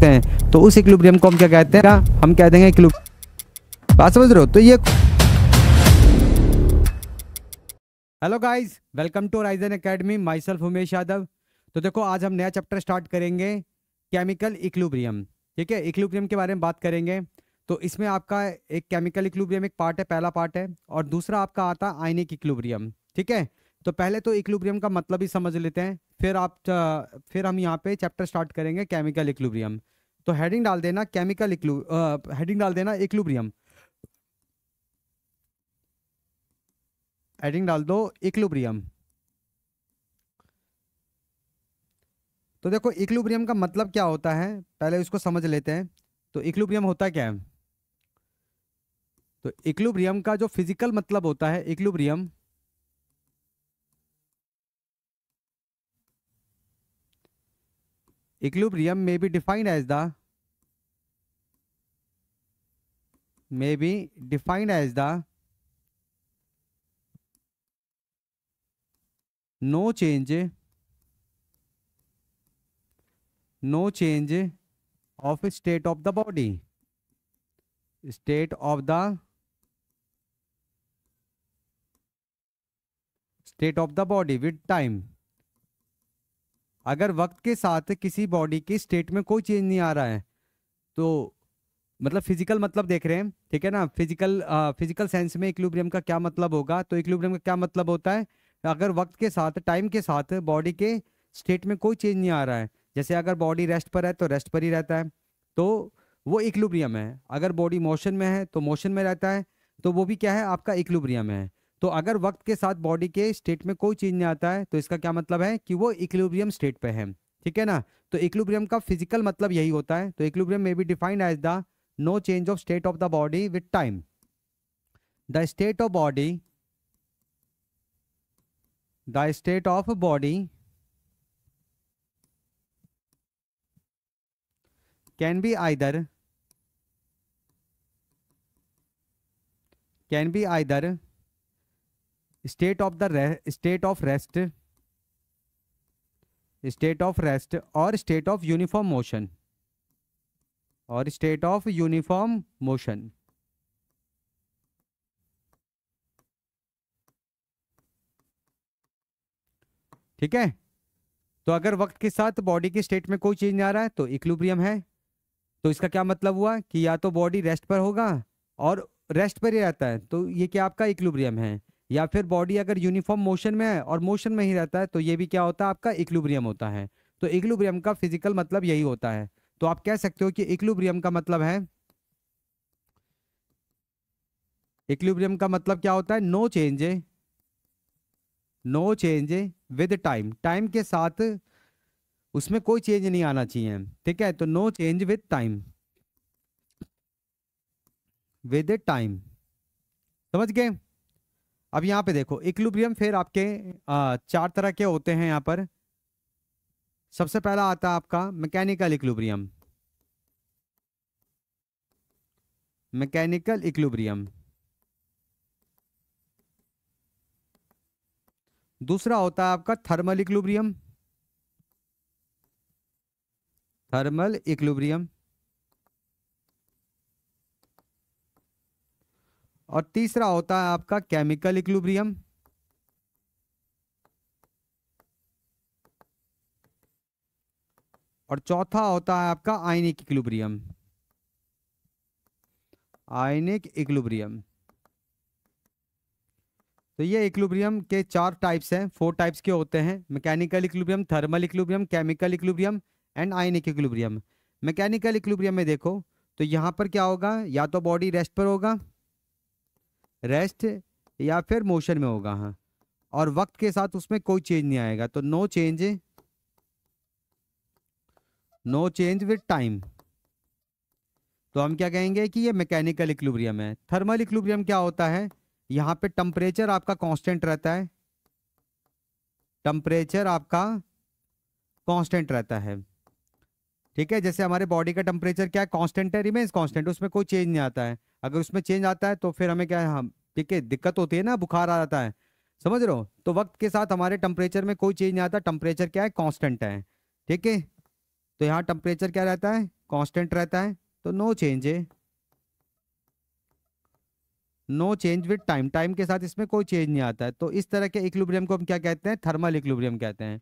सकते हैं, तो उस इक्विलिब्रियम को हम क्या कहते हैं, हम कह देंगे इक्विलिब्रियम। बात समझ रहे हो? तो ये hello guys, welcome to Raizen academy, myself Umesh Yadav. तो देखो, आज हम नया चैप्टर स्टार्ट करेंगे, केमिकल इक्विलिब्रियम। ठीक है, इक्विलिब्रियम के बारे में बात करेंगे। तो इसमें आपका एक केमिकल इक्विलिब्रियम एक पार्ट है, पहला पार्ट है, और दूसरा आपका आता है आयनिक इक्विलिब्रियम। ठीक है, तो पहले तो इक्विलिब्रियम का मतलब ही समझ लेते हैं, फिर हम यहाँ पे चैप्टर स्टार्ट करेंगे केमिकल इक्विलिब्रियम। तो हेडिंग डाल देना हेडिंग डाल देना इक्विलिब्रियम, हेडिंग डाल दो इक्विलिब्रियम। तो देखो, इक्विलिब्रियम का मतलब क्या होता है, पहले उसको समझ लेते हैं। तो इक्विलिब्रियम होता क्या है? तो इक्विलिब्रियम का जो फिजिकल मतलब होता है, इक्विलिब्रियम में be defined as the no change of state of the body, state of the body with time. अगर वक्त के साथ किसी बॉडी की स्टेट में कोई चेंज नहीं आ रहा है, तो मतलब फिजिकल मतलब देख रहे हैं, ठीक है ना। फिजिकल सेंस में इक्विलिब्रियम का क्या मतलब होगा? तो इक्विलिब्रियम का क्या मतलब होता है, अगर वक्त के साथ, टाइम के साथ बॉडी के स्टेट में कोई चेंज नहीं आ रहा है। जैसे अगर बॉडी रेस्ट पर है तो रेस्ट पर ही रहता है, तो वो इक्विलिब्रियम है। अगर बॉडी मोशन में है तो मोशन में रहता है, तो वो भी क्या है, आपका इक्विलिब्रियम है। तो अगर वक्त के साथ बॉडी के स्टेट में कोई चेंज नहीं आता है, तो इसका क्या मतलब है कि वो इक्विलिब्रियम स्टेट पे है। ठीक है ना। तो इक्विलिब्रियम का फिजिकल मतलब यही होता है। तो इक्विलिब्रियम में be defined as the no change of state of the body with time. The state of body can be either state of rest or state of uniform motion, ठीक है। तो अगर वक्त के साथ बॉडी की स्टेट में कोई चेंज नहीं आ रहा है तो इक्विलिब्रियम है। तो इसका क्या मतलब हुआ कि या तो बॉडी रेस्ट पर होगा और रेस्ट पर ही रहता है, तो ये क्या आपका इक्विलिब्रियम है। या फिर बॉडी अगर यूनिफॉर्म मोशन में है और मोशन में ही रहता है, तो ये भी क्या होता है, आपका इक्विलिब्रियम होता है। तो इक्विलिब्रियम का फिजिकल मतलब यही होता है। तो आप कह सकते हो कि इक्विलिब्रियम का मतलब क्या होता है, no change with time. Time के साथ उसमें कोई चेंज नहीं आना चाहिए। ठीक है, तो नो चेंज विद टाइम, समझ गए। अब यहाँ पे देखो, इक्विलिब्रियम फिर आपके चार तरह के होते हैं यहाँ पर। सबसे पहला आता है आपका मैकेनिकल इक्विलिब्रियम। दूसरा होता है आपका थर्मल इक्विलिब्रियम। और तीसरा होता है आपका केमिकल इक्विलिब्रियम। और चौथा होता है आपका आयनिक इक्विलिब्रियम। तो ये इक्विलिब्रियम के चार टाइप्स हैं, 4 टाइप्स के होते हैं। Mechanical equilibrium, thermal equilibrium, chemical equilibrium and ionic equilibrium. Mechanical equilibrium में देखो, तो यहाँ पर क्या होगा, या तो बॉडी रेस्ट पर होगा, रेस्ट, या फिर मोशन में होगा। हाँ, और वक्त के साथ उसमें कोई चेंज नहीं आएगा, तो नो चेंज विद टाइम। तो हम क्या कहेंगे कि ये मैकेनिकल इक्विलिब्रियम है। थर्मल इक्विलिब्रियम क्या होता है, यहाँ पे टेम्परेचर आपका कांस्टेंट रहता है, ठीक है। जैसे हमारे बॉडी का टेम्परेचर क्या है, कांस्टेंट है, रिमेंस कांस्टेंट, उसमें कोई चेंज नहीं आता है। अगर उसमें चेंज आता है तो फिर हमें क्या है, हम ठीक है, दिक्कत होती है ना, बुखार आ जाता है, समझ रहे हो। तो वक्त के साथ हमारे टेम्परेचर में कोई चेंज नहीं आता, टेम्परेचर क्या है, कांस्टेंट है। ठीक है, तो यहाँ टेम्परेचर क्या रहता है, कांस्टेंट रहता है, तो नो चेंज है, no change with time, time के साथ इसमें कोई चेंज नहीं आता है। तो इस तरह के इक्विलिब्रियम को हम क्या कहते हैं, थर्मल इक्विलिब्रियम कहते हैं।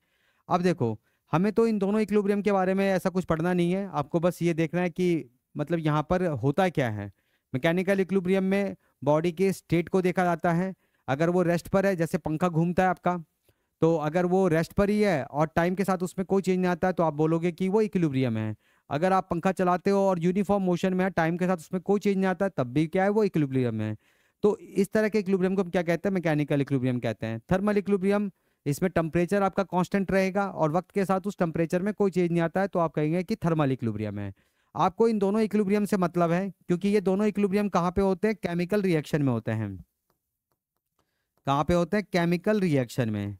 अब देखो, हमें तो इन दोनों इक्विलिब्रियम के बारे में ऐसा कुछ पढ़ना नहीं है, आपको बस ये देखना है कि मतलब यहाँ पर होता क्या है। मैकेनिकल इक्विलिब्रियम में बॉडी के स्टेट को देखा जाता है। अगर वो रेस्ट पर है, जैसे पंखा घूमता है आपका, तो अगर वो रेस्ट पर ही है और टाइम के साथ उसमें कोई चेंज नहीं आता है, तो आप बोलोगे कि वो इक्विलिब्रियम है। अगर आप पंखा चलाते हो और यूनिफॉर्म मोशन में है, टाइम के साथ उसमें कोई चेंज नहीं आता है, तब भी क्या है, वो इक्विलिब्रियम है। तो इस तरह के इक्विलिब्रियम को हम क्या कहते हैं, मैकेनिकल इक्विलिब्रियम कहते हैं। थर्मल इक्विलिब्रियम, इसमें टेम्परेचर आपका कांस्टेंट रहेगा और वक्त के साथ उस टेम्परेचर में कोई चेंज नहीं आता है, तो आप कहेंगे कि थर्मल इक्विलिब्रियम है। आपको इन दोनों इक्विलिब्रियम से मतलब है, क्योंकि ये दोनों इक्विलिब्रियम कहाँ पे होते हैं, केमिकल रिएक्शन में होते हैं। कहाँ पे होते हैं, केमिकल रिएक्शन में।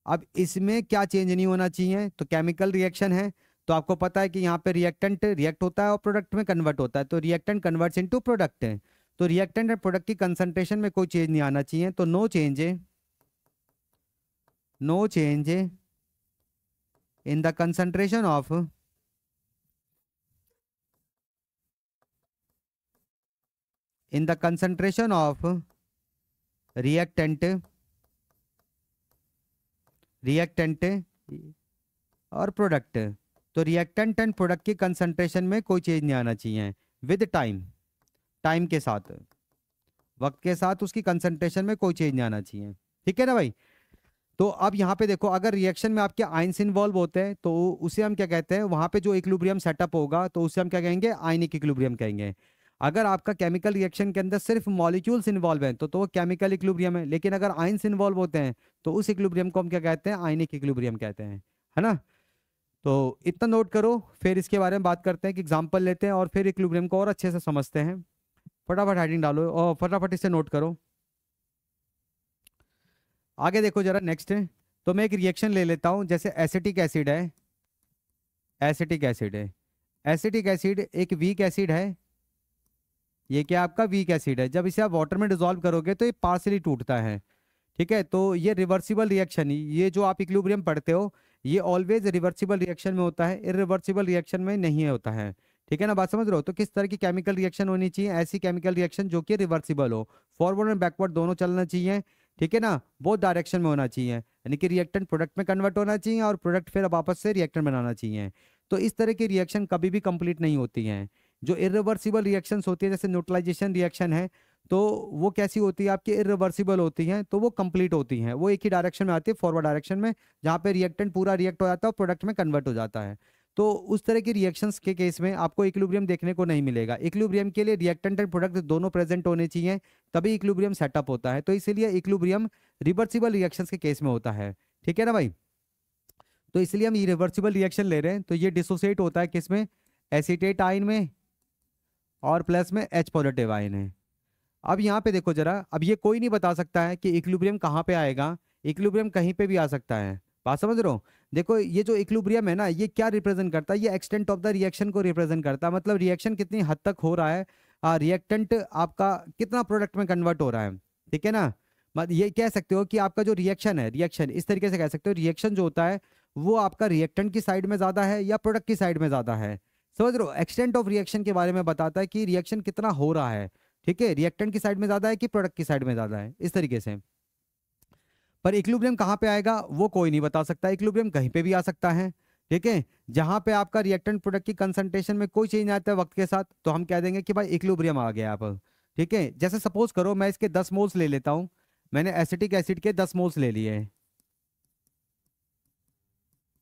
अब इसमें क्या चेंज नहीं होना चाहिए, तो केमिकल रिएक्शन है, तो आपको पता है कि यहाँ पे रिएक्टेंट रिएक्ट होता है और प्रोडक्ट में कन्वर्ट होता है, तो रिएक्टेंट कन्वर्ट्स इनटू प्रोडक्ट है। तो रिएक्टेंट और प्रोडक्ट की कंसंट्रेशन में कोई चेंज नहीं आना चाहिए, तो नो चेंज है, no change in the concentration of, in the concentration of reactant, reactant और प्रोडक्ट। तो रिएक्टेंट एंड प्रोडक्ट की कंसंट्रेशन में कोई चेंज नहीं आना चाहिए विद टाइम, टाइम के साथ, वक्त के साथ उसकी कंसंट्रेशन में कोई चेंज नहीं आना चाहिए। ठीक है ना भाई। तो अब यहाँ पे देखो, अगर रिएक्शन में आपके आयंस इन्वॉल्व होते हैं, तो उसे हम क्या कहते हैं, वहां पे जो इक्विलिब्रियम सेटअप होगा, तो उसे हम क्या कहेंगे, आयनिक इक्विलिब्रियम कहेंगे। अगर आपका केमिकल रिएक्शन के अंदर सिर्फ मॉलिक्यूल्स इन्वॉल्व हैं, तो वो केमिकल इक्विलिब्रियम है। लेकिन अगर आयंस इन्वॉल्व होते हैं, तो उस इक्विलिब्रियम को हम क्या कहते हैं, आयनिक इक्विलिब्रियम कहते हैं, है ना। तो इतना नोट करो, फिर इसके बारे में बात करते हैं कि एग्जाम्पल लेते हैं और फिर इक्विलिब्रियम को और अच्छे से समझते हैं। फटाफट हेडिंग डालो और फटाफट इसे नोट करो। आगे देखो जरा, नेक्स्ट तो मैं एक रिएक्शन ले लेता हूं, जैसे एसिटिक एसिड है, एसिटिक एसिड है, एसिटिक एसिड एक वीक एसिड है। ये क्या आपका वीक एसिड है, जब इसे आप वाटर में डिसॉल्व करोगे तो ये पार्सली टूटता है। ठीक है, तो ये रिवर्सिबल रिएक्शन, ये जो आप इक्विलिब्रियम पढ़ते हो, ये ऑलवेज रिवर्सिबल रिएक्शन में होता है, इरिवर्सिबल रिएक्शन में नहीं होता है। ठीक है ना, बात समझ रहे हो। तो किस तरह की केमिकल रिएक्शन होनी चाहिए, ऐसी केमिकल रिएक्शन जो कि रिवर्सिबल हो, फॉरवर्ड एंड बैकवर्ड दोनों चलना चाहिए। ठीक है ना, बहुत डायरेक्शन में होना चाहिए, यानी कि रिएक्टेंट प्रोडक्ट में कन्वर्ट होना चाहिए और प्रोडक्ट फिर वापस से रिएक्टेंट बनाना चाहिए। तो इस तरह की रिएक्शन कभी भी कंप्लीट नहीं होती हैं। जो इरिवर्सिबल रिएक्शंस होती है, जैसे न्यूट्रलाइजेशन रिएक्शन है, तो वो कैसी होती है आपकी, इरिवर्सिबल होती हैं, तो वो कंप्लीट होती हैं, वो एक ही डायरेक्शन में आती है, फॉरवर्ड डायरेक्शन में, जहाँ पे रिएक्टेंट पूरा रिएक्ट हो जाता है और प्रोडक्ट में कन्वर्ट हो जाता है। तो उस तरह की रिएक्शंस के केस में आपको इक्विलिब्रियम देखने को नहीं मिलेगा। इक्विलिब्रियम के लिए रिएक्टेंट एंड प्रोडक्ट दोनों प्रेजेंट होने चाहिए, तभी इक्विलिब्रियम सेटअप होता है। तो इसीलिए इक्विलिब्रियम रिवर्सिबल रिएक्शंस के केस में होता है। ठीक है ना भाई। तो इसलिए हम ये रिवर्सिबल रिएक्शन ले रहे हैं, तो ये डिसोसिएट होता है किसमें, एसीटेट आयन में, और प्लस में H पॉजिटिव आयन है। अब यहाँ पे देखो जरा, अब ये कोई नहीं बता सकता है कि इक्विलिब्रियम कहाँ पे आएगा, इक्विलिब्रियम कहीं पे भी आ सकता है। बात समझ रहे हो। देखो ये जो इक्विलिब्रियम है ना, ये क्या रिप्रेजेंट करता है, ये एक्सटेंट ऑफ द रिएक्शन को रिप्रेजेंट करता है, मतलब रिएक्शन कितनी हद तक हो रहा है, रिएक्टेंट आपका कितना प्रोडक्ट में कन्वर्ट हो रहा है। ठीक है ना, ये कह सकते हो कि आपका जो रिएक्शन है, रिएक्शन इस तरीके से कह सकते हो, रिएक्शन जो होता है वो आपका रिएक्टेंट की साइड में ज्यादा है या प्रोडक्ट की साइड में ज्यादा है। समझ रहे हो, एक्सटेंट ऑफ रिएक्शन के बारे में बताता है कि रिएक्शन कितना हो रहा है। ठीक है, रिएक्टेंट की साइड में ज्यादा है कि प्रोडक्ट की साइड में ज्यादा है, इस तरीके से। पर इक्विलिब्रियम कहाँ पे आएगा वो कोई नहीं बता सकता, इक्विलिब्रियम कहीं पे भी आ सकता है। ठीक है, जहां पे आपका रिएक्टेंट प्रोडक्ट की कंसंट्रेशन में कोई चेंज आता है वक्त के साथ, तो हम कह देंगे कि भाई इक्विलिब्रियम आ गया आप। ठीक है, जैसे सपोज करो मैं इसके 10 मोल्स ले लेता हूं, मैंने एसिटिक एसिड के 10 मोल्स ले लिए,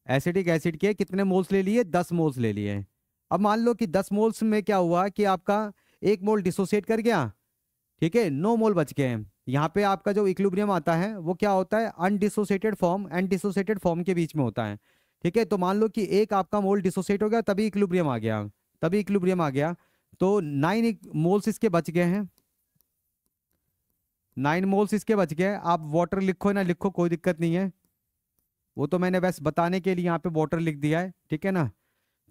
एसिटिक एसिड के कितने मोल्स ले लिए, 10 मोल्स ले लिए। अब मान लो कि 10 मोल्स में क्या हुआ कि आपका एक मोल डिसोसिएट कर गया। ठीक है, 9 मोल बच गए हैं। यहाँ पे आपका जो इक्विलिब्रियम आता है वो क्या होता है, undissociated form and dissociated form के बीच में होता है। ठीक है, तो मान लो कि एक आपका मोल डिसोसिएट हो गया, तभी इक्विलिब्रियम आ गया, तभी इक्विलिब्रियम आ गया। तो 9 मोल्स इसके बच गए हैं, 9 मोल्स इसके बच गए। आप वाटर लिखो ना लिखो कोई दिक्कत नहीं है, वो तो मैंने बस बताने के लिए यहाँ पे वाटर लिख दिया है। ठीक है ना,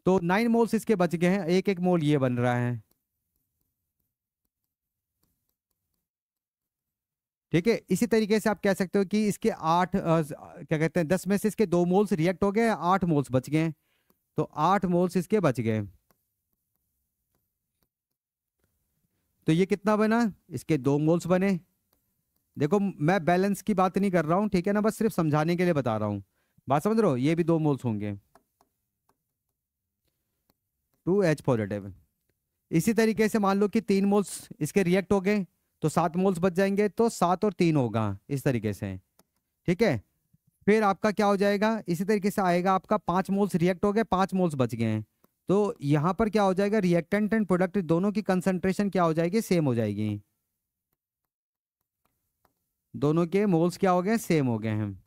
तो 9 मोल्स इसके बच गए हैं, एक एक मोल ये बन रहा है। ठीक है, इसी तरीके से आप कह सकते हो कि इसके 8 क्या कहते हैं, 10 में से इसके 2 मोल्स रिएक्ट हो गए, 8 मोल्स बच गए। तो 8 मोल्स इसके बच गए। तो ये कितना बना, इसके 2 मोल्स बने। देखो मैं बैलेंस की बात नहीं कर रहा हूँ, ठीक है ना, बस सिर्फ समझाने के लिए बता रहा हूँ। बात समझ रहे हो, ये भी 2 मोल्स होंगे, 2H पॉजिटिव। इसी तरीके से मान लो कि 3 मोल्स इसके रिएक्ट हो गए, तो 7 मोल्स बच जाएंगे, तो 7 और 3 होगा इस तरीके से, ठीक है। फिर आपका क्या हो जाएगा, इसी तरीके से आएगा आपका 5 मोल्स रिएक्ट हो गए, 5 मोल्स बच गए हैं। तो यहाँ पर क्या हो जाएगा, रिएक्टेंट एंड प्रोडक्ट दोनों की कंसंट्रेशन क्या हो जाएगी, सेम हो जाएगी। दोनों के मोल्स क्या हो गए, सेम हो गए हैं।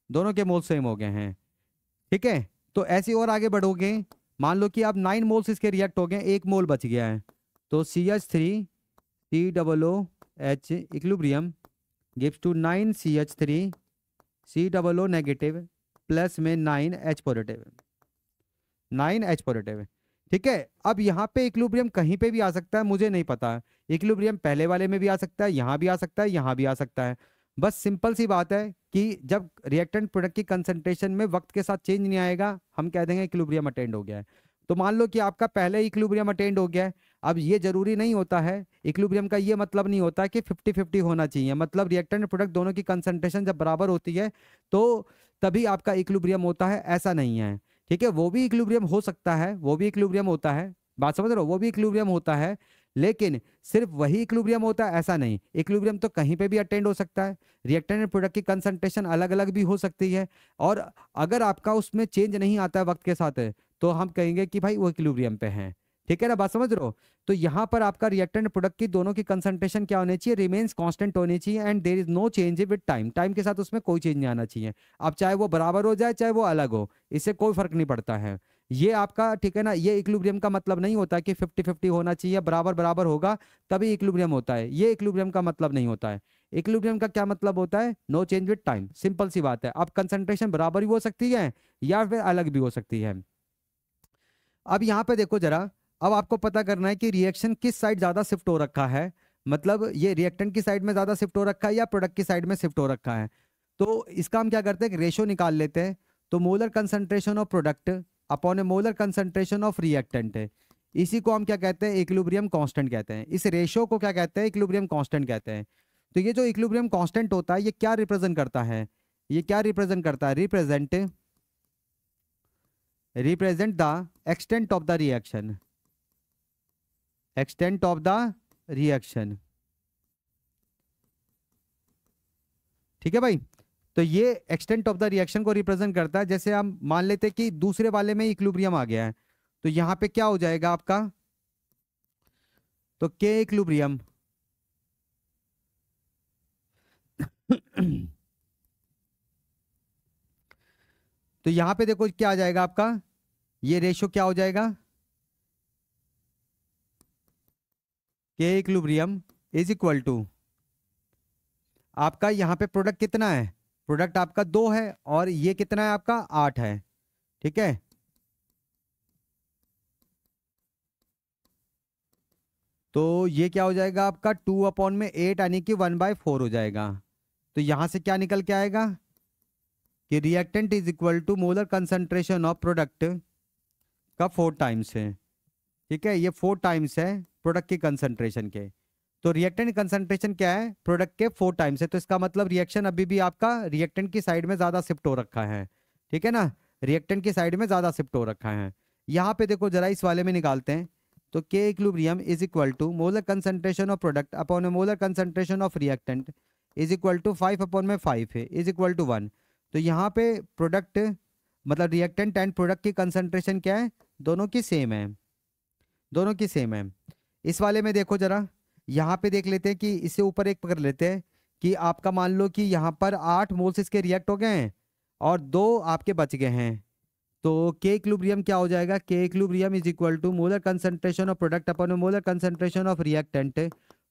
दोनों के मोल्स सेम हो गए हैं, ठीक है। तो ऐसे और आगे बढ़ोगे, मान लो कि अब 9 मोल्स इसके रिएक्ट हो गए, 1 मोल बच गया है। तो CH3COOH equilibrium gives to 9CH3COO negative plus में 9H पॉजिटिव, 9H पॉजिटिव, ठीक है। अब यहाँ पे इक्विलिब्रियम कहीं पे भी आ सकता है, मुझे नहीं पता। इक्विलिब्रियम पहले वाले में भी आ सकता है, यहाँ भी आ सकता है, यहाँ भी आ सकता है। बस सिंपल सी बात है कि जब रिएक्टेंट प्रोडक्ट की कंसंट्रेशन में वक्त के साथ चेंज नहीं आएगा, हम कह देंगे इक्विलिब्रियम अटेंड हो गया है। तो मान लो कि आपका पहले इक्विलिब्रियम अटेंड हो गया है। अब ये जरूरी नहीं होता है, इक्विलिब्रियम का ये मतलब नहीं होता कि 50-50 होना चाहिए। मतलब रिएक्टेंट प्रोडक्ट दोनों की कंसंट्रेशन जब बराबर होती है तो तभी आपका इक्विलिब्रियम होता है, ऐसा नहीं है, ठीक है। वो भी इक्विलिब्रियम हो सकता है, वो भी इक्विलिब्रियम होता है, बात समझ रहे हो, वो भी इक्विलिब्रियम होता है, लेकिन सिर्फ वही इक्विलिब्रियम होता है ऐसा नहीं। इक्विलिब्रियम तो कहीं पे भी अटेंड हो सकता है, रिएक्टेंट प्रोडक्ट की कंसंट्रेशन अलग अलग भी हो सकती है। और अगर आपका उसमें चेंज नहीं आता है वक्त के साथ, तो हम कहेंगे कि भाई वो इक्विलिब्रियम पे है, ठीक है ना, बात समझ रहे हो। तो यहाँ पर आपका रिएक्टेंट प्रोडक्ट की दोनों की कंसंट्रेशन क्या होनी चाहिए, रिमेन्स कांस्टेंट होनी चाहिए and there is no change with time. Time के साथ उसमें कोई चेंज नहीं आना चाहिए। अब चाहे वो बराबर हो जाए चाहे वो अलग हो, इससे कोई फर्क नहीं पड़ता है। ये आपका, ठीक है ना, ये इक्विलिब्रियम का मतलब नहीं होता कि 50-50 होना चाहिए, बराबर बराबर होगा तभी इक्विलिब्रियम होता है, ये इक्विलिब्रियम का मतलब नहीं होता है। इक्विलिब्रियम का क्या मतलब होता है, no change with time, simple सी बात है। अब कंसंट्रेशन बराबर भी हो सकती है या फिर अलग भी हो सकती है। अब यहाँ पे देखो जरा, अब आपको पता करना है कि रिएक्शन किस साइड ज्यादा शिफ्ट हो रखा है, मतलब ये रिएक्टेंट की साइड में ज्यादा शिफ्ट हो रखा है या प्रोडक्ट की साइड में शिफ्ट हो रखा है। तो इसका हम क्या करते हैं, रेशो निकाल लेते हैं। तो molar concentration of product upon A molar concentration of reactant है, इसी को हम क्या कहते हैं, इक्विलिब्रियम कांस्टेंट कहते हैं। इस रेशो को क्या कहते हैं, इक्विलिब्रियम कांस्टेंट कहते हैं। तो ये जो इक्विलिब्रियम कांस्टेंट होता है ये क्या रिप्रेजेंट करता है, ये क्या रिप्रेजेंट करता है, represent the extent of the reaction, extent of the reaction, ठीक है भाई। तो ये एक्सटेंट ऑफ द रिएक्शन को रिप्रेजेंट करता है। जैसे हम मान लेते हैं कि दूसरे वाले में इक्विलिब्रियम आ गया है, तो यहां पे क्या हो जाएगा आपका, तो के इक्विलिब्रियम तो यहां पे देखो क्या आ जाएगा आपका, ये रेशो क्या हो जाएगा, K equilibrium is equal to आपका यहाँ पे प्रोडक्ट कितना है, प्रोडक्ट आपका 2 है और ये कितना है आपका 8 है, ठीक है। तो ये क्या हो जाएगा आपका 2/8 यानी कि 1/4 हो जाएगा। तो यहां से क्या निकल के आएगा कि reactant is equal to molar concentration of product का 4 टाइम्स है, ठीक है। ये 4 टाइम्स है प्रोडक्ट की कंसंट्रेशन के। तो रिएक्टेंट कंसंट्रेशन क्या है, प्रोडक्ट के 4 टाइम्स है। तो इसका मतलब रिएक्शन अभी भी आपका रिएक्टेंट की साइड में ज्यादा शिफ्ट हो रखा है, ठीक है ना, रिएक्टेंट की साइड में ज्यादा शिफ्ट हो रखा है। यहाँ पे देखो जरा इस वाले में निकालते हैं। तो K equilibrium is equal to molar concentration of product upon molar concentration of reactant is equal to 5/5 है इज इक्वल टू 1। तो यहाँ पे प्रोडक्ट मतलब रिएक्टेंट एंड प्रोडक्ट की कंसंट्रेशन क्या है, दोनों की सेम है, दोनों की सेम है। इस वाले में देखो जरा, यहाँ पे देख लेते हैं कि इससे ऊपर एक पकड़ लेते हैं कि आपका मान लो कि यहाँ पर 8 मोल्स इसके रिएक्ट हो गए हैं और 2 आपके बच गए हैं। तो के इक्विलिब्रियम क्या हो जाएगा, K equilibrium is equal to molar concentration of product upon molar concentration of reactant.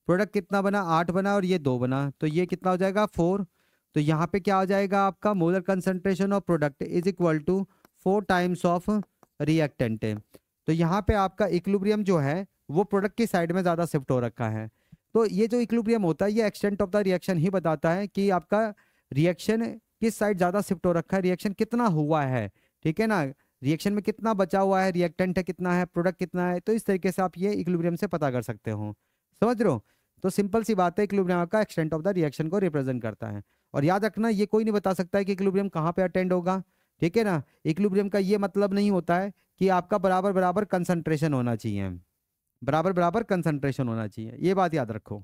Product कितना बना, 8 बना और ये 2 बना, तो ये कितना हो जाएगा 4। तो यहाँ पे क्या हो जाएगा आपका molar concentration of product is equal to 4 times of reactant. तो यहाँ पे आपका इक्विलिब्रियम जो है वो प्रोडक्ट की साइड में ज़्यादा शिफ्ट हो रखा है। तो ये जो इक्विलिब्रियम होता है ये एक्सटेंट ऑफ द रिएक्शन ही बताता है कि आपका रिएक्शन किस साइड ज़्यादा शिफ्ट हो रखा है, रिएक्शन कितना हुआ है, ठीक है ना। रिएक्शन में कितना बचा हुआ है, रिएक्टेंट है कितना है, प्रोडक्ट कितना है। तो इस तरीके से आप ये इक्विलिब्रियम से पता कर सकते हो। समझ रहे हो? तो सिंपल सी बात है, इक्विलिब्रियम आपका एक्सटेंट ऑफ द रिएक्शन को रिप्रेजेंट करता है। और याद रखना, ये कोई नहीं बता सकता है कि इक्विलिब्रियम कहाँ पे अटेंड होगा, ठीक है ना। इक्विलिब्रियम का ये मतलब नहीं होता है कि आपका बराबर बराबर कंसंट्रेशन होना चाहिए, बराबर बराबर कंसंट्रेशन होना चाहिए, ये बात याद रखो,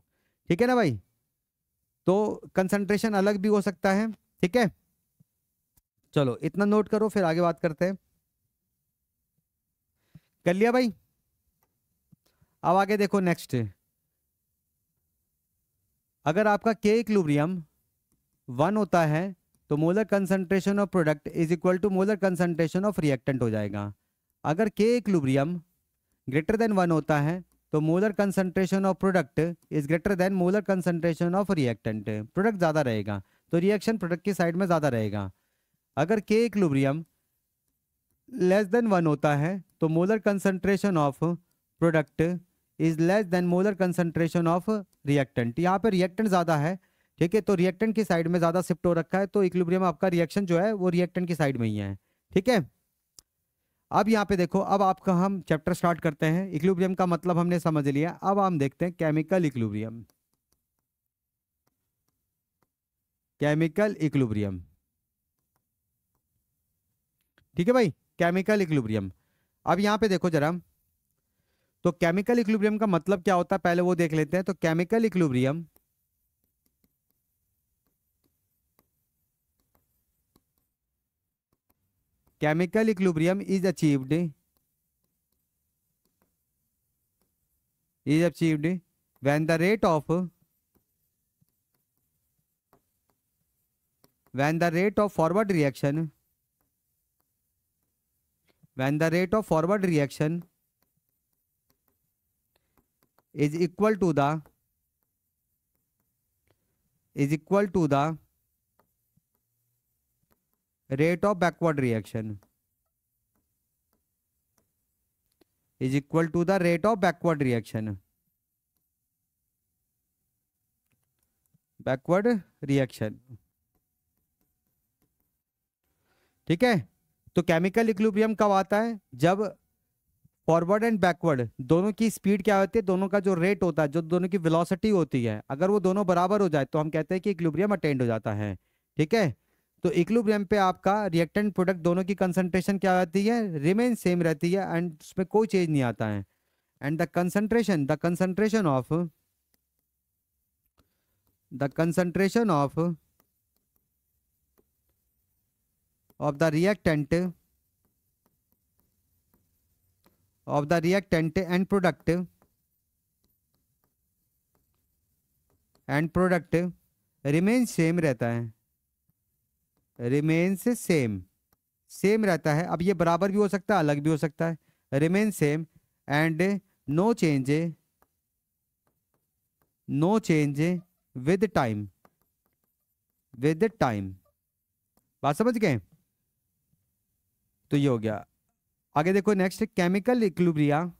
ठीक है ना भाई। तो कंसंट्रेशन अलग भी हो सकता है, ठीक है। चलो इतना नोट करो, फिर आगे बात करते हैं। कर लिया भाई? अब आगे देखो नेक्स्ट। अगर आपका के इक्विलिब्रियम 1 होता है तो molar concentration of product is equal to molar concentration of reactant हो जाएगा। अगर के इक्विलिब्रियम ग्रेटर देन 1 होता है तो molar concentration of product is greater than molar concentration of reactant. Product ज़्यादा रहेगा तो रिएक्शन प्रोडक्ट की साइड में ज़्यादा रहेगा। अगर के इक्विलिब्रियम लेस देन 1 होता है तो molar concentration of product is less than molar concentration of reactant. यहाँ पे रिएक्टेंट ज़्यादा है, ठीक है, तो रिएक्टेंट की साइड में ज़्यादा शिफ्ट हो रखा है, तो इक्विलिब्रियम आपका रिएक्शन जो है वो रिएक्टेंट की साइड में ही है, ठीक है। अब यहाँ पे देखो, अब आपका हम चैप्टर स्टार्ट करते हैं। इक्विलिब्रियम का मतलब हमने समझ लिया, अब हम देखते हैं केमिकल इक्विलिब्रियम। केमिकल इक्विलिब्रियम, ठीक है भाई, केमिकल इक्विलिब्रियम। अब यहाँ पे देखो जरा, तो केमिकल इक्विलिब्रियम का मतलब क्या होता है पहले वो देख लेते हैं। तो chemical equilibrium chemical equilibrium is achieved when the rate of forward reaction is equal to the rate of backward reaction, ठीक है। तो केमिकल इक्विलिब्रियम कब आता है? जब फॉरवर्ड एंड बैकवर्ड दोनों की स्पीड क्या होती है, दोनों का जो रेट होता है, जो दोनों की वेलोसिटी होती है, अगर वो दोनों बराबर हो जाए तो हम कहते हैं कि इक्विलिब्रियम अटेंड हो जाता है, ठीक है। तो इक्विलिब्रियम पे आपका रिएक्टेंट प्रोडक्ट दोनों की कंसंट्रेशन क्या रहती है, रिमेन सेम रहती है, एंड उसमें कोई चेंज नहीं आता है। And the concentration of the reactant and product remain same रहता है, रिमेन्स सेम रहता है। अब ये बराबर भी हो सकता है, अलग भी हो सकता है। Remain same and no change with time, बात समझ गए? तो ये हो गया। आगे देखो next, chemical equilibria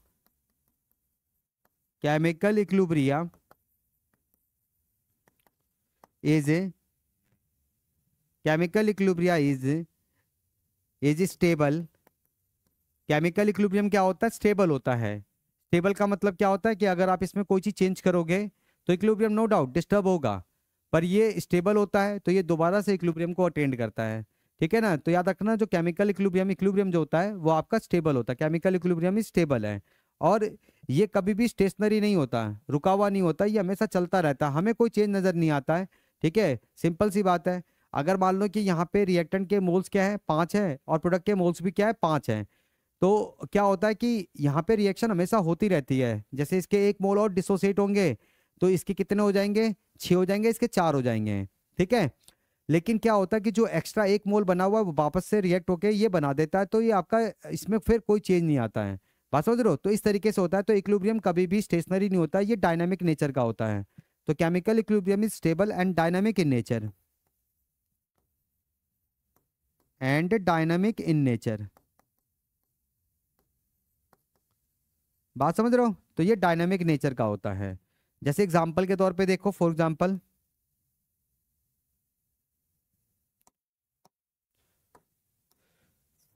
is stable. Chemical equilibrium क्या होता है? स्टेबल होता है। स्टेबल का मतलब क्या होता है कि अगर आप इसमें कोई चीज चेंज करोगे तो इक्विलिब्रियम नो डाउट डिस्टर्ब होगा, पर ये स्टेबल होता है, तो ये दोबारा से इक्विलिब्रियम को अटेंड करता है, ठीक है ना। तो याद रखना, जो केमिकल इक्विलिब्रियम जो होता है वो आपका स्टेबल होता है। केमिकल इक्विलिब्रियम स्टेबल है, और ये कभी भी स्टेशनरी नहीं होता, रुका हुआ नहीं होता, ये हमेशा चलता रहता है, हमें कोई चेंज नजर नहीं आता है, ठीक है। सिंपल सी बात है। अगर मान लो कि यहाँ पे रिएक्टेंट के मोल्स क्या है, 5 है, और प्रोडक्ट के मोल्स भी क्या है, 5 है, तो क्या होता है कि यहाँ पे रिएक्शन हमेशा होती रहती है। जैसे इसके 1 मोल और डिसोसिएट होंगे तो इसके कितने हो जाएंगे, 6 हो जाएंगे, इसके 4 हो जाएंगे, ठीक है। लेकिन क्या होता है कि जो एक्स्ट्रा 1 मोल बना हुआ है वो वापस से रिएक्ट होके ये बना देता है, तो ये आपका इसमें फिर कोई चेंज नहीं आता है। बात समझ रहे हो? तो इस तरीके से होता है। तो इक्विलिब्रियम कभी भी स्टेशनरी नहीं होता, ये डायनामिक नेचर का होता है। तो chemical equilibrium is stable and dynamic in nature, बात समझ रहे हो? तो ये डायनामिक नेचर का होता है। जैसे एग्जांपल के तौर पे देखो, फॉर एग्जांपल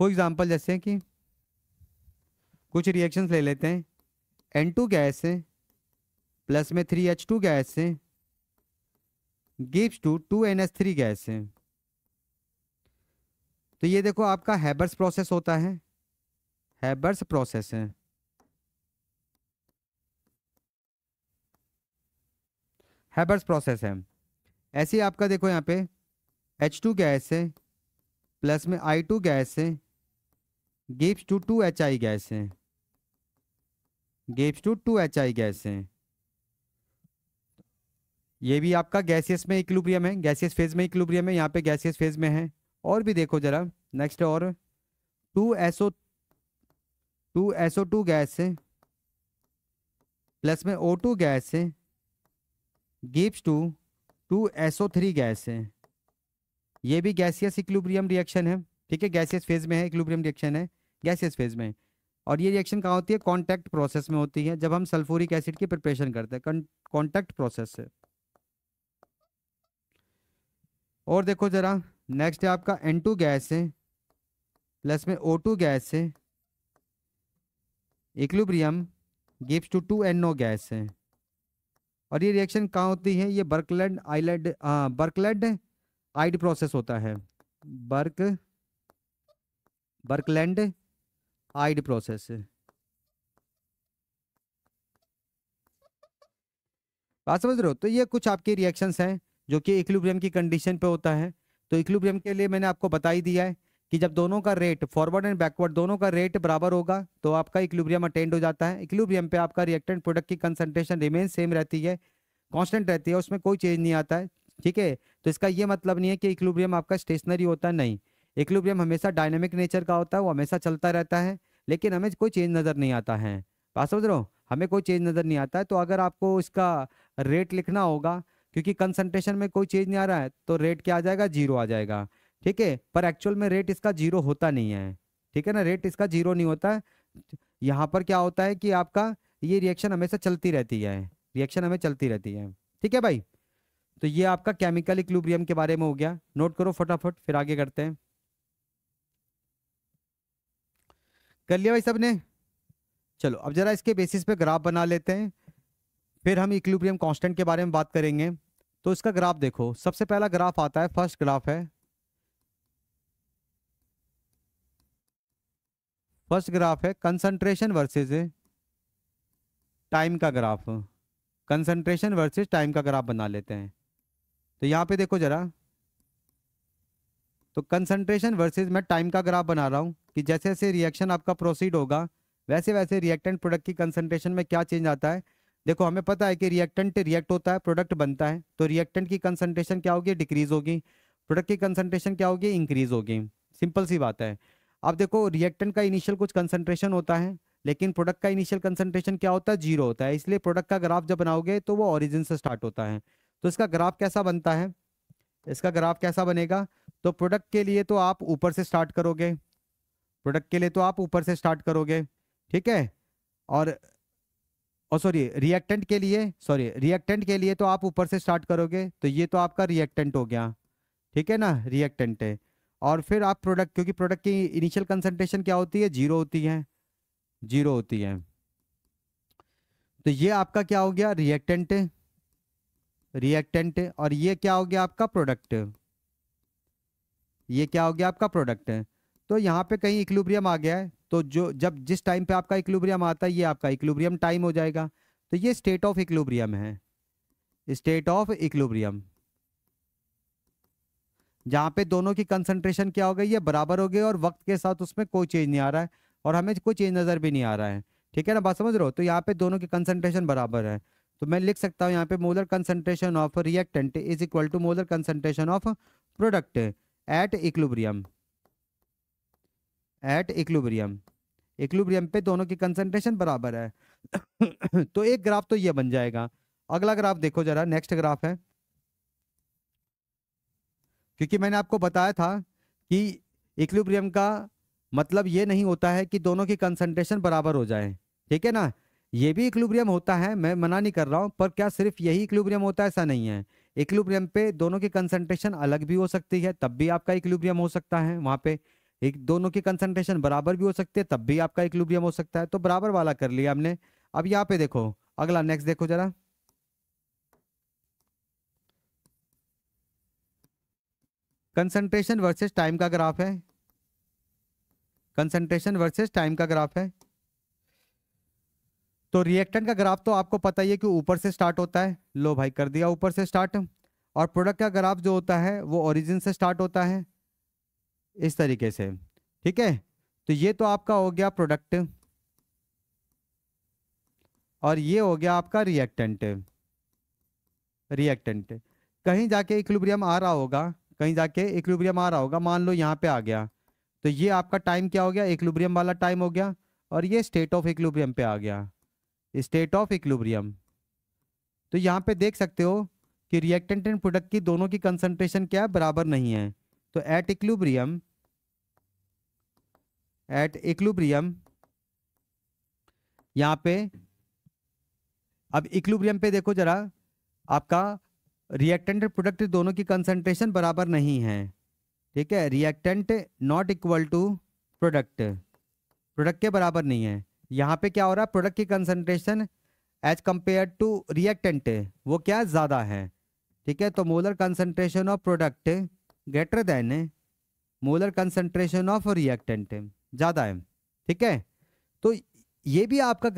फॉर एग्जांपल जैसे कि कुछ रिएक्शंस ले लेते हैं, N2 गैस है प्लस में 3H2 गैस है गिव्स टू 2NH3 गैस है। तो ये देखो आपका हैबर्स प्रोसेस होता है, हैबर्स प्रोसेस है। हैबर्स प्रोसेस है। ऐसे ही आपका देखो यहाँ पे H2 गैस है प्लस में I2 गैस है गिव्स टू 2HI गैस है, गिव्स टू 2HI गैस है। ये भी आपका गैसियस में इक्विलिब्रियम है, गैसियस फेज में इक्विलिब्रियम है, यहाँ पे गैसियस फेज में है। और भी देखो जरा नेक्स्ट, और 2SO2 गैस है प्लस में O2 गैस है गिव्स टू 2SO3 गैस है। ये भी गैसियस इक्विलिब्रियम रिएक्शन है, ठीक है, गैसियस फेज में है, इक्विलिब्रियम रिएक्शन है गैसियस फेज में। और ये रिएक्शन कहाँ होती है? कॉन्टैक्ट प्रोसेस में होती है, जब हम सल्फ्यूरिक एसिड की प्रिपरेशन करते हैं कॉन्टैक्ट प्रोसेस से। और देखो जरा नेक्स्ट है आपका N2 गैस है प्लस में O2 गैस है equilibrium gives to 2NO gas है। और ये रिएक्शन कहाँ होती है? ये बर्कलैंड आइड प्रोसेस होता है, बर्कलैंड आइड प्रोसेस है। बात समझ रहे हो? तो ये कुछ आपके रिएक्शंस हैं जो कि इक्विलिब्रियम की कंडीशन पे होता है। तो इक्विलिब्रियम के लिए मैंने आपको बता ही दिया है कि जब दोनों का रेट फॉरवर्ड एंड बैकवर्ड दोनों का रेट बराबर होगा तो आपका इक्विलिब्रियम अटेंड हो जाता है। इक्विलिब्रियम पे आपका रिएक्टेंट प्रोडक्ट की कंसंट्रेशन रिमेन सेम रहती है, कांस्टेंट रहती है, उसमें कोई चेंज नहीं आता है, ठीक है। तो इसका ये मतलब नहीं है कि इक्विलिब्रियम आपका स्टेशनरी होता है, नहीं, इक्विलिब्रियम हमेशा डायनामिक नेचर का होता है, वो हमेशा चलता रहता है, लेकिन हमें कोई चेंज नज़र नहीं आता है। बात समझ रहे हो? हमें कोई चेंज नज़र नहीं आता है। तो अगर आपको इसका रेट लिखना होगा, क्योंकि कंसंट्रेशन में कोई चेंज नहीं आ रहा है, तो रेट क्या आ जाएगा? जीरो आ जाएगा, ठीक है। पर एक्चुअल में रेट इसका जीरो होता नहीं है, ठीक है ना, रेट इसका जीरो नहीं होता है। यहाँ पर क्या होता है कि आपका ये रिएक्शन हमेशा चलती रहती है, रिएक्शन हमें चलती रहती है, ठीक है भाई। तो ये आपका केमिकल इक्विलिब्रियम के बारे में हो गया, नोट करो फटाफट, फिर आगे करते हैं। कर लिया भाई सबने? चलो अब जरा इसके बेसिस पे ग्राफ बना लेते हैं, फिर हम इक्विलिब्रियम कांस्टेंट के बारे में बात करेंगे। तो इसका ग्राफ देखो, सबसे पहला ग्राफ आता है, फर्स्ट ग्राफ है, फर्स्ट ग्राफ है कंसंट्रेशन वर्सेस टाइम का ग्राफ, कंसंट्रेशन वर्सेस टाइम का ग्राफ बना लेते हैं। तो यहाँ पे देखो जरा, तो कंसंट्रेशन वर्सेस मैं टाइम का ग्राफ बना रहा हूँ कि जैसे जैसे रिएक्शन आपका प्रोसीड होगा वैसे वैसे रिएक्टेंट प्रोडक्ट की कंसंट्रेशन में क्या चेंज आता है। देखो हमें पता है कि रिएक्टेंट रिएक्ट होता है, प्रोडक्ट बनता है, तो रिएक्टेंट की कंसंट्रेशन क्या होगी? डिक्रीज होगी। प्रोडक्ट की कंसंट्रेशन क्या होगी? इंक्रीज होगी। सिंपल सी बात है। अब देखो रिएक्टेंट का इनिशियल कुछ कंसंट्रेशन होता है, लेकिन प्रोडक्ट का इनिशियल कंसंट्रेशन क्या होता है? जीरो होता है। इसलिए प्रोडक्ट का ग्राफ जब बनाओगे तो वो ओरिजिन से स्टार्ट होता है। तो इसका ग्राफ कैसा बनता है? इसका ग्राफ कैसा बनेगा? तो प्रोडक्ट के लिए तो आप ऊपर से स्टार्ट करोगे, प्रोडक्ट के लिए तो आप ऊपर से स्टार्ट करोगे, ठीक है। और सॉरी रिएक्टेंट के लिए, सॉरी रिएक्टेंट के लिए तो आप ऊपर से स्टार्ट करोगे, तो ये तो आपका रिएक्टेंट हो गया, ठीक है ना, रिएक्टेंट है। और फिर आप प्रोडक्ट, क्योंकि प्रोडक्ट की इनिशियल कंसंट्रेशन क्या होती है? जीरो होती है, जीरो होती है। तो ये आपका क्या हो गया? Reactant, reactant. और ये क्या हो गया? आपका प्रोडक्ट, ये क्या हो गया? आपका प्रोडक्ट है। तो यहाँ पे कहीं इक्विलिब्रियम आ गया है, तो जो जब जिस टाइम पे आपका इक्विलिब्रियम आता है ये आपका इक्विलिब्रियम टाइम हो जाएगा। तो ये स्टेट ऑफ इक्विलिब्रियम है, स्टेट ऑफ इक्विलिब्रियम, जहाँ पे दोनों की कंसंट्रेशन क्या हो गई? ये बराबर हो गई, और वक्त के साथ उसमें कोई चेंज नहीं आ रहा है, और हमें कोई चेंज नज़र भी नहीं आ रहा है, ठीक है ना, बात समझ रहे हो? तो यहाँ पे दोनों की कंसंट्रेशन बराबर है। तो मैं लिख सकता हूँ यहाँ पे molar concentration of reactant is equal to molar concentration of product at equilibrium, at equilibrium, equilibrium पे दोनों की कंसंट्रेशन बराबर है। तो एक ग्राफ तो ये बन जाएगा। अगला ग्राफ देखो जरा, नेक्स्ट ग्राफ है, क्योंकि मैंने आपको बताया था कि इक्विलिब्रियम का मतलब ये नहीं होता है कि दोनों की कंसंट्रेशन बराबर हो जाए, ठीक है ना, ये भी इक्विलिब्रियम होता है, मैं मना नहीं कर रहा हूँ, पर क्या सिर्फ यही इक्विलिब्रियम होता है? ऐसा नहीं है। इक्विलिब्रियम पे दोनों की कंसंट्रेशन अलग भी हो सकती है, तब भी आपका इक्विलिब्रियम हो सकता है वहाँ पे, एक दोनों की कंसंट्रेशन बराबर भी हो सकती है, तब भी आपका इक्विलिब्रियम हो सकता है। तो बराबर वाला कर लिया हमने। अब यहाँ पे देखो, अगला नेक्स्ट देखो जरा, कंसंट्रेशन वर्सेस टाइम का ग्राफ है। कंसंट्रेशन वर्सेस टाइम का ग्राफ है। तो रिएक्टेंट का ग्राफ तो आपको पता ही है कि ऊपर से स्टार्ट होता है, लो भाई कर दिया ऊपर से स्टार्ट। और प्रोडक्ट का ग्राफ जो होता है वो ओरिजिन से स्टार्ट होता है इस तरीके से, ठीक है। तो ये तो आपका हो गया प्रोडक्ट, और ये हो गया आपका रिएक्टेंट। रिएक्टेंट कहीं जाके इक्विलिब्रियम आ रहा होगा, कहीं जाके इक्विलिब्रियम आ रहा होगा, मान लो यहाँ पे आ गया, तो ये आपका टाइम क्या हो गया, इक्विलिब्रियम वाला टाइम हो गया, और ये स्टेट ऑफ इक्विलिब्रियम पे आ गया, स्टेट ऑफ इक्विलिब्रियम। तो यहाँ पे देख सकते हो कि रिएक्टेंट एंड प्रोडक्ट की दोनों की कंसंट्रेशन क्या है, बराबर नहीं है। तो एट इक्विलिब्रियम, एट इक्विलिब्रियम यहाँ पे, अब इक्विलिब्रियम पे देखो जरा, आपका रिएक्टेंट एंड प्रोडक्ट दोनों की कंसंट्रेशन बराबर नहीं है, ठीक है। Reactant not equal to product, product के बराबर नहीं है। यहाँ पे क्या हो रहा है, प्रोडक्ट की concentration as compare to reactant वो क्या ज़्यादा है, ठीक है। तो molar concentration of product greater than molar concentration of reactant, ज़्यादा है, ठीक है। तो ये भी आपका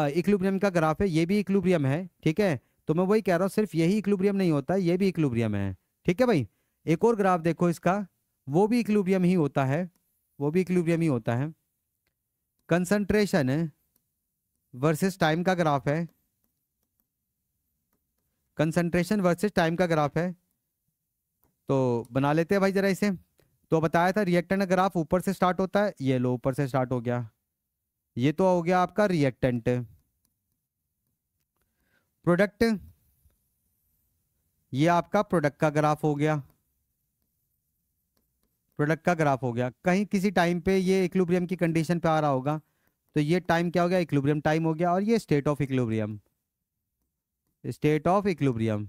इक्विलिब्रियम का ग्राफ है, ये भी इक्विलिब्रियम है, ठीक है। तो मैं वही कह रहा हूँ, सिर्फ यही इक्विलिब्रियम नहीं होता, ये भी इक्विलिब्रियम है, ठीक है भाई। एक और ग्राफ देखो इसका, वो भी इक्विलिब्रियम ही होता है, वो भी इक्विलिब्रियम ही होता है। कंसंट्रेशन वर्सेस टाइम का ग्राफ है, कंसंट्रेशन वर्सेस टाइम का ग्राफ है। तो बना लेते हैं भाई जरा इसे। तो बताया था रिएक्टेंट का ग्राफ ऊपर से स्टार्ट होता है, ये लो ऊपर से स्टार्ट हो गया, ये तो हो गया आपका रिएक्टेंट। प्रोडक्ट, ये आपका प्रोडक्ट का ग्राफ हो गया, प्रोडक्ट का ग्राफ हो गया। कहीं किसी टाइम पे ये इक्विलिब्रियम की कंडीशन पे आ रहा होगा, तो ये टाइम क्या हो गया, इक्विलिब्रियम टाइम हो गया, और ये state of equilibrium, state of equilibrium.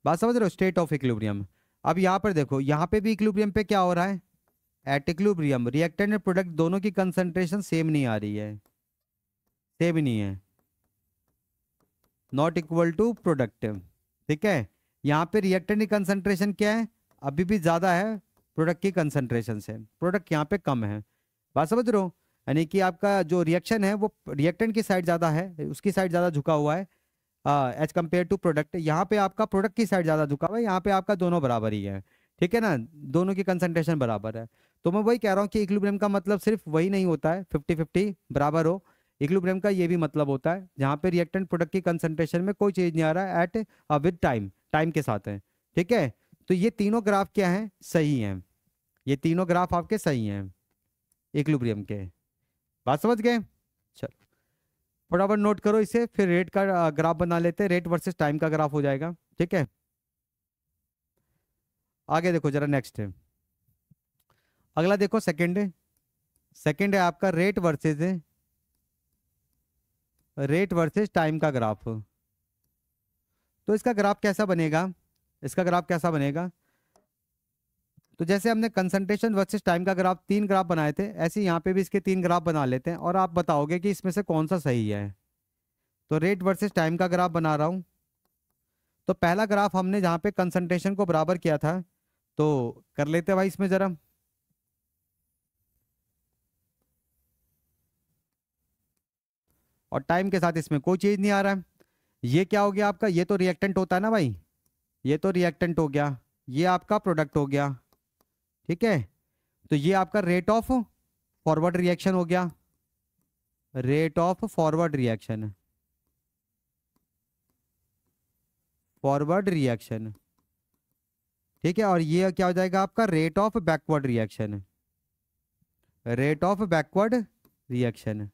बात समझ रहे हो, स्टेट ऑफ इक्विलिब्रियम। अब यहाँ पर देखो, यहाँ पे भी इक्विलिब्रियम पे क्या हो रहा है, एट इक्विलिब्रियम रिएक्टेंट और प्रोडक्ट दोनों की कंसंट्रेशन सेम नहीं आ रही है, सेम नहीं है, नॉट इक्वल टू प्रोडक्ट, ठीक है। यहाँ पे रिएक्टेंट की कंसंट्रेशन क्या है, अभी भी ज्यादा है प्रोडक्ट की कंसंट्रेशन से, प्रोडक्ट यहाँ पे कम है। बात समझ रहे हो, यानी कि आपका जो रिएक्शन है वो रिएक्टेंट की साइड ज्यादा है, उसकी साइड ज्यादा झुका हुआ है एज कम्पेयर टू प्रोडक्ट। यहाँ पे आपका प्रोडक्ट की साइड ज्यादा झुका हुआ है, यहाँ पे आपका दोनों बराबर ही है, ठीक है ना, दोनों की कंसंट्रेशन बराबर है। तो मैं वही कह रहा हूँ कि इक्विलिब्रियम का मतलब सिर्फ वही नहीं होता है 50-50 बराबर हो, इक्विलिब्रियम का ये भी मतलब होता है जहाँ पे रिएक्टेंट प्रोडक्ट की कंसंट्रेशन में कोई चेंज नहीं आ रहा है एट विद टाइम, टाइम के साथ है, ठीक है। तो ये तीनों ग्राफ क्या है, सही है, ये तीनों ग्राफ आपके सही हैं इक्विलिब्रियम के। बात समझ गए, चलो फटाफट नोट करो इसे, फिर रेट का ग्राफ बना लेते हैं, रेट वर्सेस टाइम का ग्राफ हो जाएगा, ठीक है। आगे देखो जरा, नेक्स्ट है अगला, देखो सेकंड है, सेकंड है आपका रेट वर्सेस टाइम का ग्राफ। तो इसका ग्राफ कैसा बनेगा, इसका ग्राफ कैसा बनेगा, तो जैसे हमने कंसंट्रेशन वर्सेस टाइम का ग्राफ 3 ग्राफ बनाए थे, ऐसे ही यहाँ पे भी इसके 3 ग्राफ बना लेते हैं, और आप बताओगे कि इसमें से कौन सा सही है। तो रेट वर्सेस टाइम का ग्राफ बना रहा हूँ। तो पहला ग्राफ हमने जहाँ पे कंसंट्रेशन को बराबर किया था, तो कर लेते हैं भाई इसमें जरा। और टाइम के साथ इसमें कोई चीज नहीं आ रहा है। ये क्या हो गया आपका, ये तो रिएक्टेंट होता है ना भाई, ये तो रिएक्टेंट हो गया, ये आपका प्रोडक्ट हो गया, ठीक है। तो ये आपका रेट ऑफ फॉरवर्ड रिएक्शन हो गया, rate of forward reaction, forward reaction, ठीक है। और ये क्या हो जाएगा आपका, rate of backward reaction, rate of backward reaction.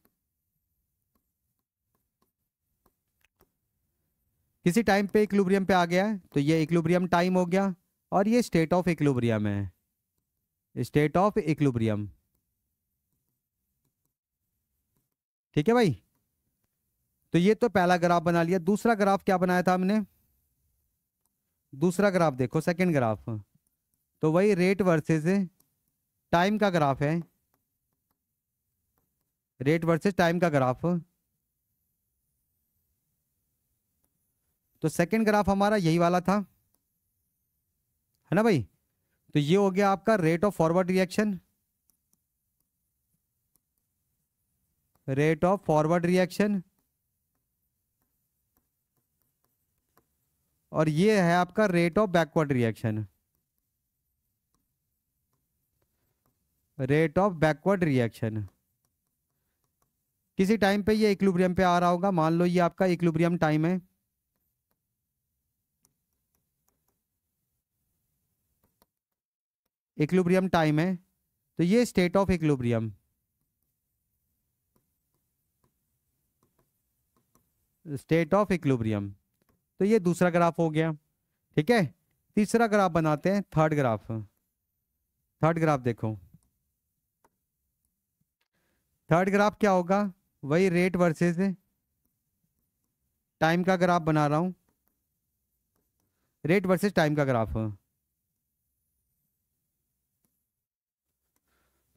किसी टाइम पे इक्विलिब्रियम पे आ गया है, तो ये इक्विलिब्रियम टाइम हो गया, और ये स्टेट ऑफ इक्विलिब्रियम है, स्टेट ऑफ इक्विलिब्रियम, ठीक है भाई। तो ये तो पहला ग्राफ बना लिया। दूसरा ग्राफ क्या बनाया था हमने, दूसरा ग्राफ देखो, सेकंड ग्राफ, तो वही रेट वर्सेस टाइम का ग्राफ है, रेट वर्सेस टाइम का ग्राफ। तो सेकंड ग्राफ हमारा यही वाला था, है ना भाई। तो ये हो गया आपका rate of forward reaction, rate of forward reaction, और ये है आपका rate of backward reaction, rate of backward reaction. किसी टाइम पे ये इक्विलिब्रियम पे आ रहा होगा, मान लो ये आपका इक्विलिब्रियम टाइम है, इक्विलिब्रियम टाइम है, तो ये state of equilibrium, state of equilibrium. तो ये दूसरा ग्राफ हो गया, ठीक है। तीसरा ग्राफ बनाते हैं, थर्ड ग्राफ, थर्ड ग्राफ देखो, थर्ड ग्राफ क्या होगा, वही रेट वर्सेस टाइम का ग्राफ बना रहा हूं, रेट वर्सेस टाइम का ग्राफ।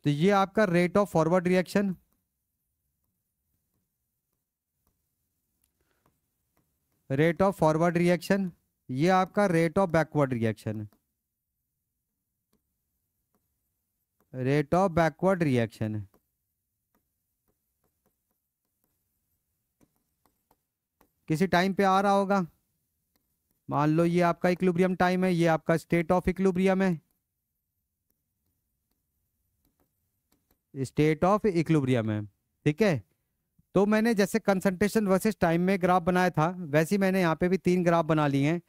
तो ये आपका rate of forward reaction, rate of forward reaction, ये आपका rate of backward reaction, rate of backward reaction. किसी टाइम पे आ रहा होगा, मान लो ये आपका इक्विलिब्रियम टाइम है, ये आपका स्टेट ऑफ इक्विलिब्रियम है, स्टेट ऑफ इक्विलिब्रियम है, ठीक है। तो मैंने जैसे कंसंट्रेशन वर्सेस टाइम में ग्राफ बनाया था, वैसे ही मैंने यहाँ पे भी 3 ग्राफ बना लिए हैं,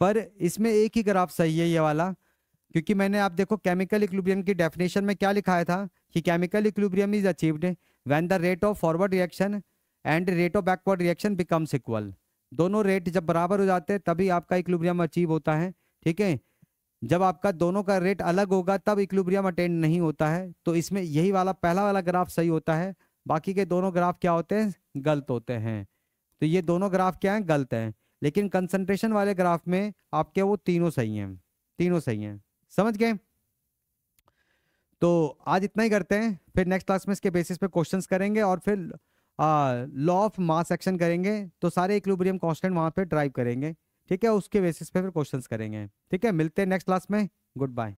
पर इसमें एक ही ग्राफ सही है, ये वाला। क्योंकि मैंने, आप देखो, केमिकल इक्विलिब्रियम की डेफिनेशन में क्या लिखाया था कि chemical equilibrium is achieved when the rate of forward reaction and rate of backward reaction becomes equal. दोनों रेट जब बराबर हो जाते हैं तभी आपका इक्विलिब्रियम अचीव होता है, ठीक है। जब आपका दोनों का रेट अलग होगा तब इक्विलिब्रियम अटेंड नहीं होता है। तो इसमें यही वाला पहला वाला ग्राफ सही होता है, बाकी के दोनों ग्राफ क्या होते हैं, गलत होते हैं। तो ये दोनों ग्राफ क्या हैं, गलत हैं। लेकिन कंसंट्रेशन वाले ग्राफ में आपके वो तीनों सही हैं, तीनों सही हैं, समझ गए। तो आज इतना ही करते हैं, फिर नेक्स्ट क्लास में इसके बेसिस पे क्वेश्चंस करेंगे, और फिर लॉ ऑफ मास एक्शन करेंगे, तो सारे इक्विलिब्रियम कांस्टेंट वहां पे ड्राइव करेंगे, ठीक है। उसके बेसिस पे फिर क्वेश्चंस करेंगे, ठीक है। मिलते हैं नेक्स्ट क्लास में, गुड बाय।